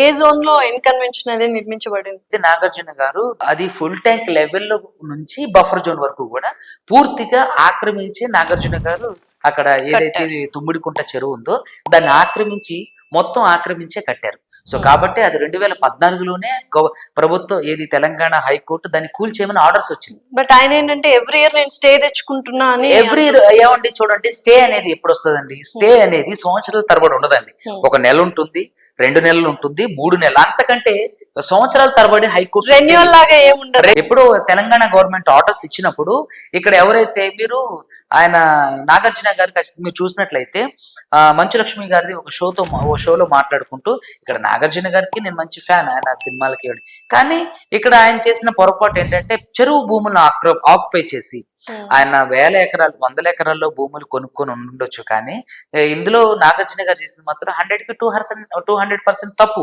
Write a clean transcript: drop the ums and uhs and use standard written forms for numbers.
ఏ zone లో N Convention అనేది నిర్మించబడింది? నాగార్జున గారు అది ఫుల్ ట్యాంక్ లెవెల్ నుంచి బఫర్ జోన్ వరకు కూడా పూర్తిగా ఆక్రమించి నాగార్జున గారు అక్కడ ఏదైతే తుమ్మిడికుంట చెరువు ఉందో దాన్ని మొత్తం ఆక్రమించే కట్టారు. సో కాబట్టి అది 2014లోనే ప్రభుత్వం ఏది తెలంగాణ హైకోర్టు దాన్ని కూల్చేయమని ఆర్డర్స్ వచ్చింది. బట్ ఆయన ఏంటంటే ఎవ్రీ ఇయర్ నేను స్టే తెచ్చుకుంటున్నా అని. ఎవ్రీ ఇయర్ ఏమండి చూడండి, స్టే అనేది ఎప్పుడు వస్తుందండి? స్టే అనేది సంవత్సరాల తరబడి ఉండదండి. ఒక నెల ఉంటుంది, 2 నెలలు ఉంటుంది, 3 నెలలు, అంతకంటే సంవత్సరాల తరబడి హైకోర్టు రెన్యువల్ లాగా ఏముండదు. ఎప్పుడు తెలంగాణ గవర్నమెంట్ ఆర్డర్స్ ఇచ్చినప్పుడు ఇక్కడ ఎవరైతే మీరు ఆయన నాగార్జున గారికి మీరు చూసినట్లయితే మంచు లక్ష్మి గారిది ఒక షోలో మాట్లాడుకుంటూ ఇక్కడ నాగార్జున గారికి నేను మంచి ఫ్యాన్, ఆయన సినిమాలకి. కానీ ఇక్కడ ఆయన చేసిన పొరపాటు ఏంటంటే చెరువు భూములను ఆక్యుపై చేసి ఆయన 1000 ఎకరాలు 100 ఎకరాల్లో భూములు కొనుక్కొని ఉండొచ్చు. కానీ ఇందులో నాగార్జున గారు చేసింది మాత్రం 100కి 200% తప్పు.